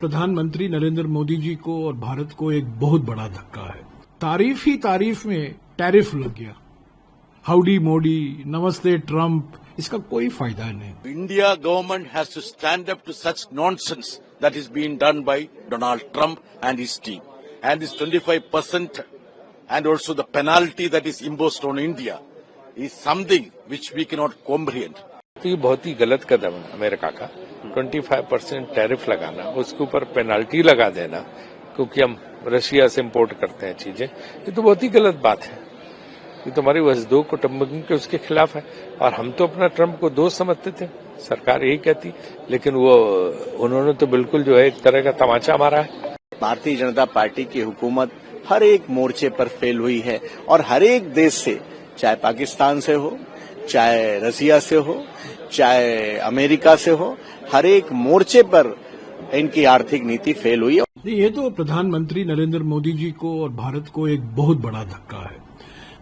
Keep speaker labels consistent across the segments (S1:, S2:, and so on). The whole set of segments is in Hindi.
S1: प्रधानमंत्री नरेंद्र मोदी जी को और भारत को एक बहुत बड़ा धक्का है। तारीफ ही तारीफ में टैरिफ लग गया। हाउडी मोदी, नमस्ते ट्रंप, इसका कोई फायदा नहीं।
S2: India government has to stand up to such nonsense that is being done by Donald Trump and his team. And this 25% and also the penalty that is imposed on India is something which we cannot comprehend.
S3: तो ये बहुत ही गलत कदम है अमेरिका का। 25% टैरिफ लगाना, उसके ऊपर पेनाल्टी लगा देना, क्योंकि हम रशिया से इंपोर्ट करते हैं चीजें, ये तो बहुत ही गलत बात है। ये तो हमारी वजदों कुटुंबों के उसके खिलाफ है। और हम तो अपना ट्रंप को दोस्त समझते थे, सरकार यही कहती, लेकिन उन्होंने तो बिल्कुल जो है एक तरह का तमाचा मारा है।
S4: भारतीय जनता पार्टी की हुकूमत हर एक मोर्चे पर फेल हुई है और हर एक देश से, चाहे पाकिस्तान से हो, चाहे रसिया से हो, चाहे अमेरिका से हो, हर एक मोर्चे पर इनकी आर्थिक नीति फेल हुई है।
S1: ये तो प्रधानमंत्री नरेंद्र मोदी जी को और भारत को एक बहुत बड़ा धक्का है।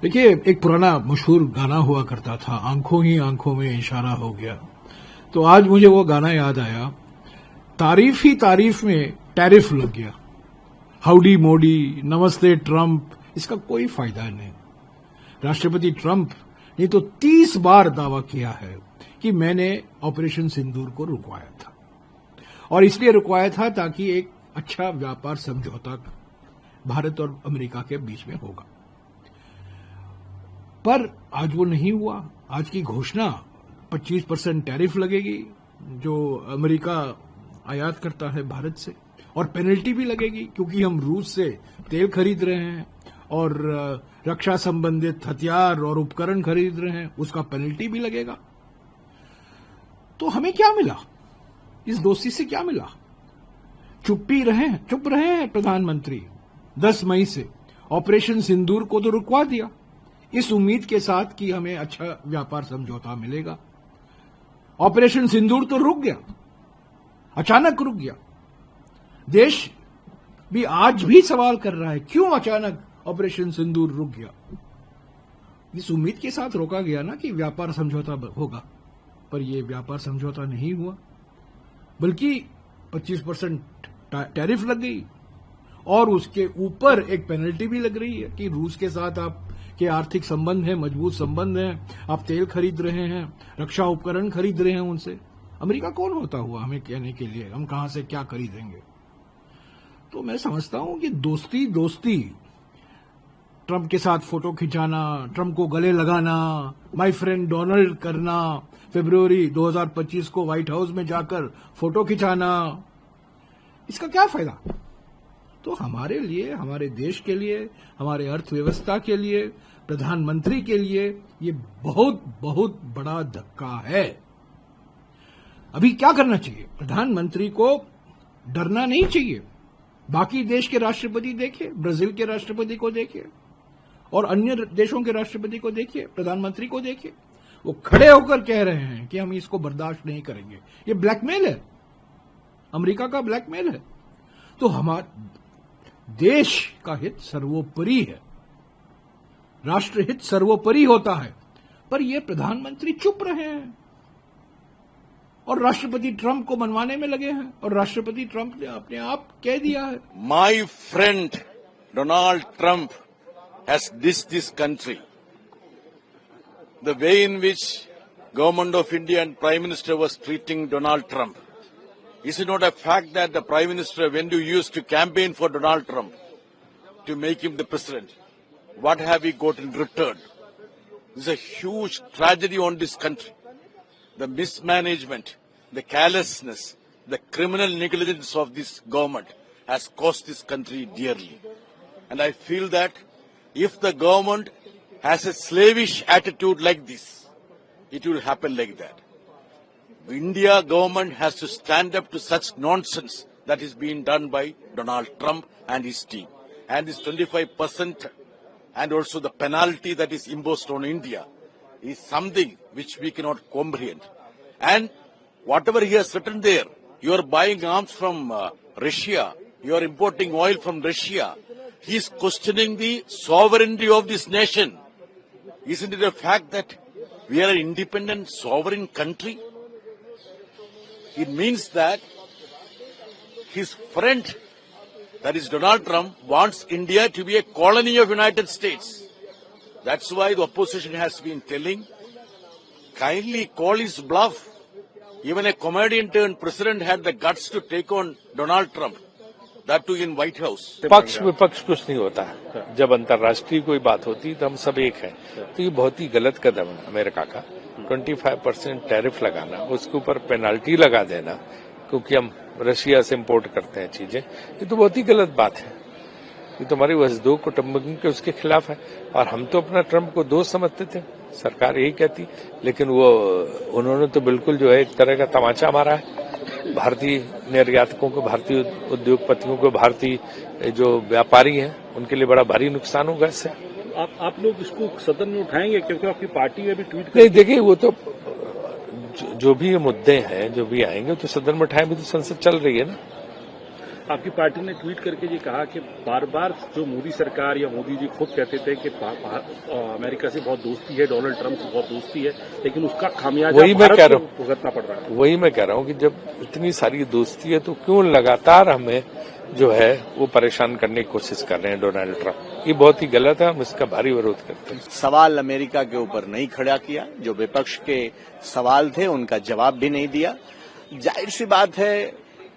S1: देखिए, एक पुराना मशहूर गाना हुआ करता था, आंखों ही आंखों में इशारा हो गया। तो आज मुझे वो गाना याद आया, तारीफ ही तारीफ में टैरिफ लग गया। हाउडी मोदी, नमस्ते ट्रंप, इसका कोई फायदा नहीं। राष्ट्रपति ट्रंप ने तो 30 बार दावा किया है कि मैंने ऑपरेशन सिंदूर को रुकवाया था, और इसलिए रुकवाया था ताकि एक अच्छा व्यापार समझौता भारत और अमेरिका के बीच में होगा। पर आज वो नहीं हुआ। आज की घोषणा 25% टैरिफ लगेगी जो अमेरिका आयात करता है भारत से, और पेनल्टी भी लगेगी क्योंकि हम रूस से तेल खरीद रहे हैं और रक्षा संबंधित हथियार और उपकरण खरीद रहे हैं, उसका पेनल्टी भी लगेगा। तो हमें क्या मिला? इस दोस्ती से क्या मिला? चुप रहे हैं प्रधानमंत्री। 10 मई से ऑपरेशन सिंदूर को तो रुकवा दिया, इस उम्मीद के साथ कि हमें अच्छा व्यापार समझौता मिलेगा। ऑपरेशन सिंदूर तो रुक गया, अचानक रुक गया। देश भी आज भी सवाल कर रहा है, क्यों अचानक ऑपरेशन सिंदूर रुक गया? इस उम्मीद के साथ रोका गया ना कि व्यापार समझौता होगा, पर यह व्यापार समझौता नहीं हुआ, बल्कि 25% टैरिफ लग गई और उसके ऊपर एक पेनल्टी भी लग रही है कि रूस के साथ आपके आर्थिक संबंध है, मजबूत संबंध है, आप तेल खरीद रहे हैं, रक्षा उपकरण खरीद रहे हैं उनसे। अमेरिका कौन होता हुआ हमें कहने के लिए हम कहां से क्या खरीदेंगे? तो मैं समझता हूं कि दोस्ती ट्रंप के साथ फोटो खिंचाना, ट्रंप को गले लगाना, माय फ्रेंड डोनाल्ड करना, फरवरी 2025 को व्हाइट हाउस में जाकर फोटो खिंचाना, इसका क्या फायदा? तो हमारे लिए, हमारे देश के लिए, हमारे अर्थव्यवस्था के लिए, प्रधानमंत्री के लिए ये बहुत बहुत बड़ा धक्का है। अभी क्या करना चाहिए? प्रधानमंत्री को डरना नहीं चाहिए। बाकी देश के राष्ट्रपति देखिए, ब्राजील के राष्ट्रपति को देखिए और अन्य देशों के राष्ट्रपति को देखिए, प्रधानमंत्री को देखिए, वो खड़े होकर कह रहे हैं कि हम इसको बर्दाश्त नहीं करेंगे। ये ब्लैकमेल है, अमेरिका का ब्लैकमेल है। तो हमारा देश का हित सर्वोपरि है, राष्ट्रहित सर्वोपरि होता है, पर ये प्रधानमंत्री चुप रहे हैं और राष्ट्रपति ट्रंप को मनवाने में लगे हैं, और राष्ट्रपति ट्रंप ने अपने आप कह दिया है,
S2: My friend Donald Trump has dissed this country. The way in which government of India and Prime Minister was treating Donald Trump. Is it not a fact that the Prime Minister, when you used to campaign for Donald Trump to make him the president, what have we got in return? This is a huge tragedy on this country. The mismanagement, the carelessness, the criminal negligence of this government has cost this country dearly. And I feel that if the government has a slavish attitude like this, it will happen like that. The India government has to stand up to such nonsense that is being done by Donald Trump and his team. And this 25% and also the penalty that is imposed on India is something which we cannot comprehend. And whatever he has written there, you are buying arms from Russia, you are importing oil from Russia. He is questioning the sovereignty of this nation. Isn't it a fact that we are an independent, sovereign country? It means that his friend, that is Donald Trump, wants India to be a colony of United States. That's why the opposition has been telling, kindly call his bluff. Even a comedian turned president had the guts to take on Donald Trump, that too in White House.
S3: पक्ष विपक्ष कुछ नहीं होता है। जब अंतर्राष्ट्रीय कोई बात होती है तो हम सब एक हैं। तो ये बहुत ही गलत कदम है अमेरिका का। 25% टैरिफ लगाना, उसके ऊपर पेनल्टी लगा देना, क्योंकि हम रशिया से इम्पोर्ट करते हैं चीजें, ये तो बहुत ही गलत बात है। ये तो हमारी वजदो कुटुंबों के उसके खिलाफ है। और हम तो अपना ट्रंप को दोस्त समझते थे, सरकार यही कहती, लेकिन उन्होंने तो बिल्कुल जो है एक तरह का तमाचा मारा है। भारतीय निर्यातकों को, भारतीय उद्योगपतियों को, भारतीय जो व्यापारी हैं उनके लिए बड़ा भारी नुकसान होगा इससे।
S5: आप लोग इसको सदन में उठाएंगे, क्योंकि आपकी पार्टी में भी ट्वीट
S3: नहीं, देखिए वो तो जो भी ये मुद्दे हैं जो भी आएंगे तो सदन में उठाएंगे, तो संसद चल रही है ना।
S5: आपकी पार्टी ने ट्वीट करके ये कहा कि बार बार जो मोदी सरकार या मोदी जी खुद कहते थे कि अमेरिका से बहुत दोस्ती है, डोनाल्ड ट्रंप से बहुत दोस्ती है, लेकिन उसका खामियाजा भारत को भुगतना पड़ रहा है।
S3: वही मैं कह रहा हूँ कि जब इतनी सारी दोस्ती है तो क्यों लगातार हमें जो है वो परेशान करने की कोशिश कर रहे हैं डोनाल्ड ट्रंप। ये बहुत ही गलत है, हम इसका भारी विरोध करते हैं।
S4: सवाल अमेरिका के ऊपर नहीं खड़ा किया, जो विपक्ष के सवाल थे उनका जवाब भी नहीं दिया। जाहिर सी बात है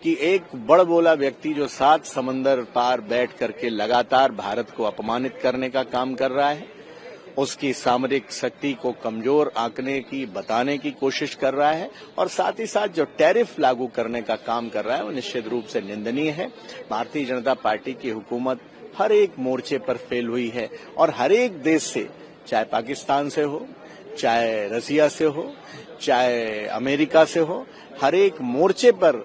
S4: कि एक बड़बोला व्यक्ति जो 7 समंदर पार बैठ करके लगातार भारत को अपमानित करने का काम कर रहा है, उसकी सामरिक शक्ति को कमजोर आंकने की, बताने की कोशिश कर रहा है, और साथ ही साथ जो टैरिफ लागू करने का काम कर रहा है वो निश्चित रूप से निंदनीय है। भारतीय जनता पार्टी की हुकूमत हर एक मोर्चे पर फेल हुई है, और हर एक देश से, चाहे पाकिस्तान से हो, चाहे रसिया से हो, चाहे अमेरिका से हो, हर एक मोर्चे पर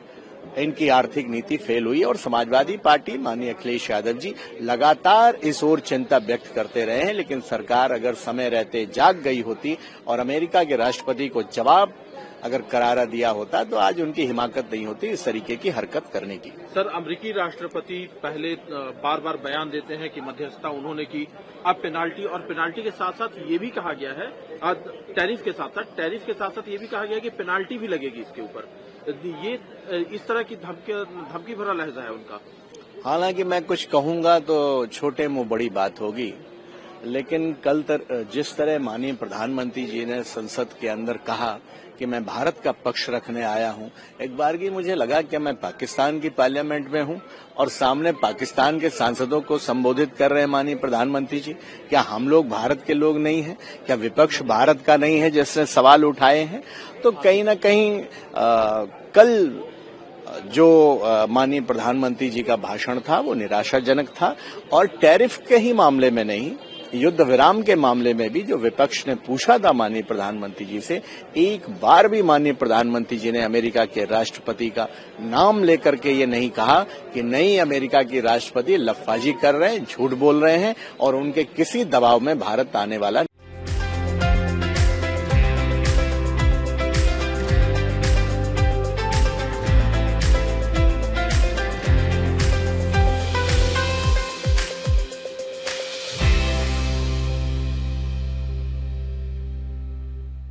S4: इनकी आर्थिक नीति फेल हुई है। और समाजवादी पार्टी, माननीय अखिलेश यादव जी लगातार इस ओर चिंता व्यक्त करते रहे हैं, लेकिन सरकार अगर समय रहते जाग गई होती और अमेरिका के राष्ट्रपति को जवाब अगर करारा दिया होता तो आज उनकी हिमाकत नहीं होती इस तरीके की हरकत करने की।
S6: सर, अमेरिकी राष्ट्रपति पहले बार बार बयान देते हैं कि मध्यस्थता उन्होंने की, अब पेनाल्टी के साथ साथ ये भी कहा गया है, टैरिफ के साथ ये भी कहा गया है कि पेनाल्टी भी लगेगी इसके ऊपर। ये इस तरह की धमकी भरा लहजा है उनका।
S4: हालांकि मैं कुछ कहूंगा तो छोटे मुंह बड़ी बात होगी, लेकिन कल जिस तरह माननीय प्रधानमंत्री जी ने संसद के अंदर कहा कि मैं भारत का पक्ष रखने आया हूं, एक बार की मुझे लगा कि मैं पाकिस्तान की पार्लियामेंट में हूं और सामने पाकिस्तान के सांसदों को संबोधित कर रहे हैं माननीय प्रधानमंत्री जी। क्या हम लोग भारत के लोग नहीं हैं? क्या विपक्ष भारत का नहीं है जिसने सवाल उठाए हैं? तो कहीं न कहीं कल जो माननीय प्रधानमंत्री जी का भाषण था वो निराशाजनक था, और टैरिफ के ही मामले में नहीं, युद्ध विराम के मामले में भी जो विपक्ष ने पूछा था माननीय प्रधानमंत्री जी से, एक बार भी माननीय प्रधानमंत्री जी ने अमेरिका के राष्ट्रपति का नाम लेकर के ये नहीं कहा कि नहीं, अमेरिका के राष्ट्रपति लफाजी कर रहे हैं, झूठ बोल रहे हैं और उनके किसी दबाव में भारत आने वाला